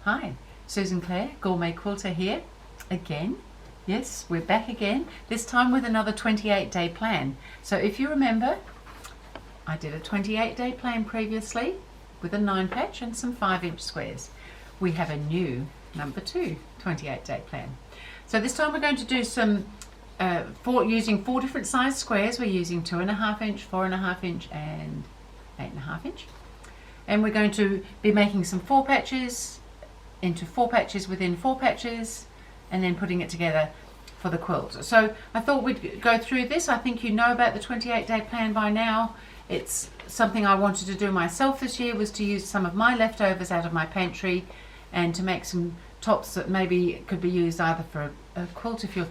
Hi, SusanClaire, GourmetQuilter here again. Yes, we're back again, this time with another 28-day plan. So if you remember, I did a 28-day plan previously with a 9 patch and some 5-inch squares. We have a new number 2 28-day plan. So this time we're going to do some using 4 different size squares. We're using 2.5 inch, 4.5 inch and 8.5 inch. And we're going to be making some 4 patches into 4 patches within 4 patches and then putting it together for the quilt. So I thought we'd go through this. I think you know about the 28-day plan by now. It's something I wanted to do myself this year, was to use some of my leftovers out of my pantry and to make some tops that maybe could be used either for a quilt if you're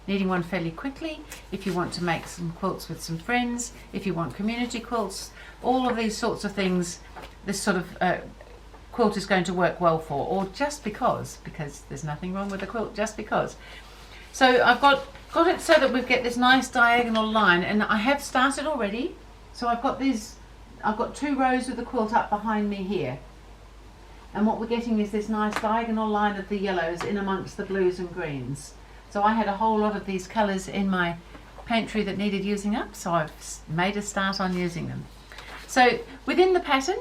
needing one fairly quickly, if you want to make some quilts with some friends, if you want community quilts, all of these sorts of things this sort of quilt is going to work well for, or just because there's nothing wrong with a quilt, just because. So I've got it so that we get this nice diagonal line, and I have started already. So I've got 2 rows of the quilt up behind me here, and what we're getting is this nice diagonal line of the yellows in amongst the blues and greens. So I had a whole lot of these colours in my pantry that needed using up, so I've made a start on using them. So within the pattern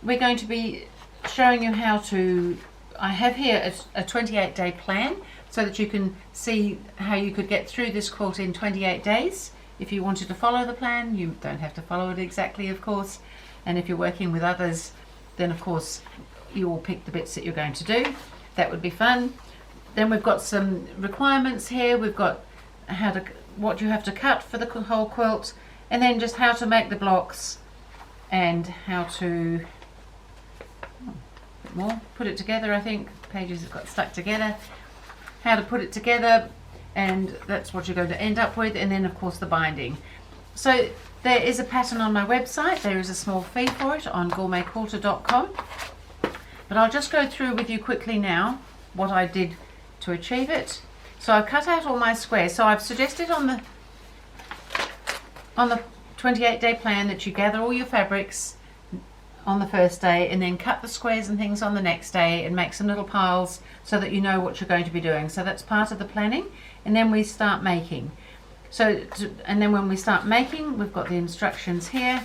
we're going to be showing you how to, I have here a 28-day plan so that you can see how you could get through this quilt in 28 days. If you wanted to follow the plan, you don't have to follow it exactly, of course, and if you're working with others, then of course you will pick the bits that you're going to do. That would be fun. Then we've got some requirements here. We've got what you have to cut for the whole quilt, and then just how to make the blocks and how to put it together. I think pages have got stuck together, how to put it together, and that's what you're going to end up with, and then of course the binding. So there is a pattern on my website. There is a small fee for it on GourmetQuilter.com, but I'll just go through with you quickly now what I did to achieve it. So I've cut out all my squares. So I've suggested on the 28-day plan that you gather all your fabrics on the first day and then cut the squares and things on the next day and make some little piles so that you know what you're going to be doing. So that's part of the planning, and then we start making. And then when we start making, we've got the instructions here.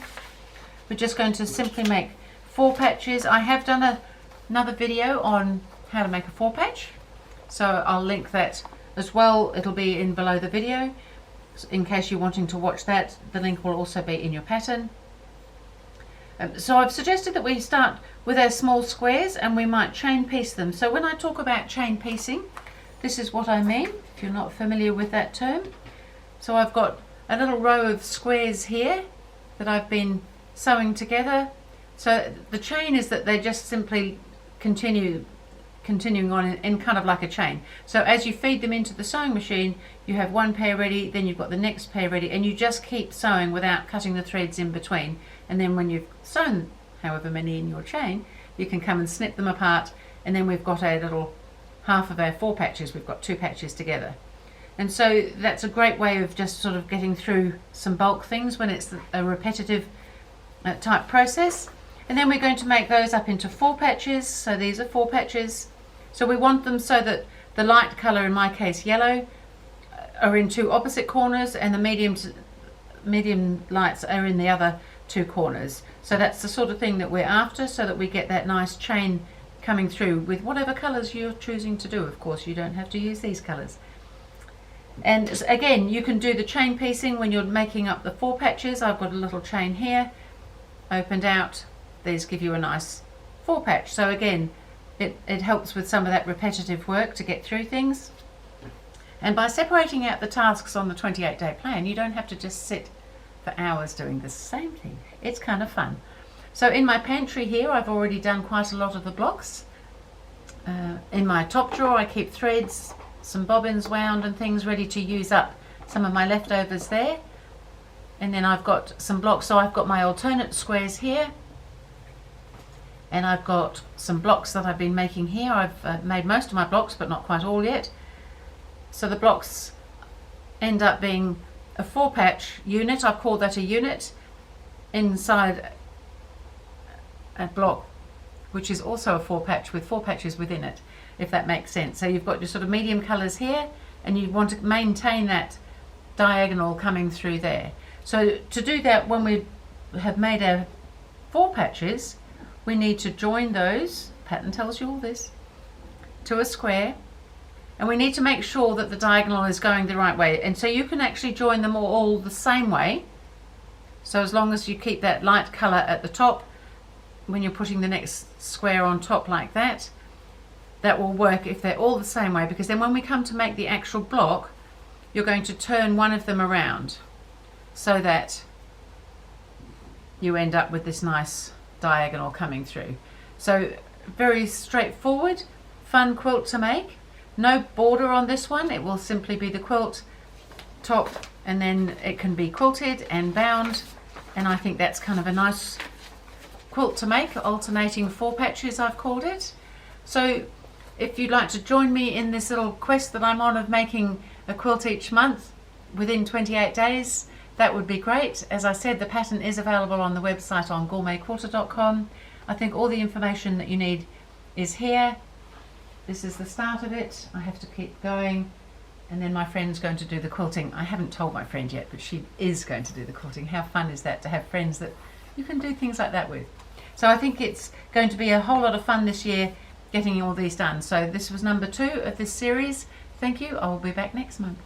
We're just going to simply make 4 patches. I have done another video on how to make a 4 patch, so I'll link that as well. It'll be in below the video in case you're wanting to watch that. The link will also be in your pattern. So I've suggested that we start with our small squares and we might chain piece them. So when I talk about chain piecing, this is what I mean, if you're not familiar with that term. So I've got a little row of squares here that I've been sewing together. So the chain is that they just simply continuing on in kind of like a chain. So as you feed them into the sewing machine, you have one pair ready, then you've got the next pair ready, and you just keep sewing without cutting the threads in between. And then when you've sewn however many in your chain, you can come and snip them apart, and then we've got a little half of our 4 patches. We've got 2 patches together. And so that's a great way of just sort of getting through some bulk things when it's a repetitive type process. And then we're going to make those up into 4 patches. So these are 4 patches. So we want them so that the light colour, in my case yellow, are in 2 opposite corners, and the medium lights are in the other 2 corners. So that's the sort of thing that we're after, so that we get that nice chain coming through with whatever colours you're choosing to do. Of course, you don't have to use these colours. And again, you can do the chain piecing when you're making up the 4 patches. I've got a little chain here opened out. These give you a nice 4 patch. So again, it helps with some of that repetitive work to get through things. And by separating out the tasks on the 28-day plan, you don't have to just sit for hours doing the same thing. It's kind of fun. So in my pantry here, I've already done quite a lot of the blocks. In my top drawer, I keep threads, some bobbins wound and things ready to use up some of my leftovers there. And then I've got some blocks. So I've got my alternate squares here, and I've got some blocks that I've been making here. I've made most of my blocks, but not quite all yet. So the blocks end up being a 4 patch unit. I call that a unit. Inside a block which is also a 4 patch with 4 patches within it, if that makes sense. So you've got your sort of medium colours here, and you want to maintain that diagonal coming through there. So to do that, when we have made our 4 patches, we need to join those, pattern tells you all this, to a square, and we need to make sure that the diagonal is going the right way. And so you can actually join them all the same way. So as long as you keep that light colour at the top, when you're putting the next square on top like that, that will work if they're all the same way, because then when we come to make the actual block, you're going to turn one of them around so that you end up with this nice diagonal coming through. So very straightforward, fun quilt to make. No border on this one, it will simply be the quilt top, and then it can be quilted and bound, and I think that's kind of a nice quilt to make, alternating 4 patches I've called it. So if you'd like to join me in this little quest that I'm on of making a quilt each month within 28 days, that would be great. As I said, the pattern is available on the website on GourmetQuilter.com. I think all the information that you need is here. This is the start of it. I have to keep going, and then my friend's going to do the quilting. I haven't told my friend yet, but she is going to do the quilting. How fun is that, to have friends that you can do things like that with? So I think it's going to be a whole lot of fun this year getting all these done. So this was number 2 of this series. Thank you. I will be back next month.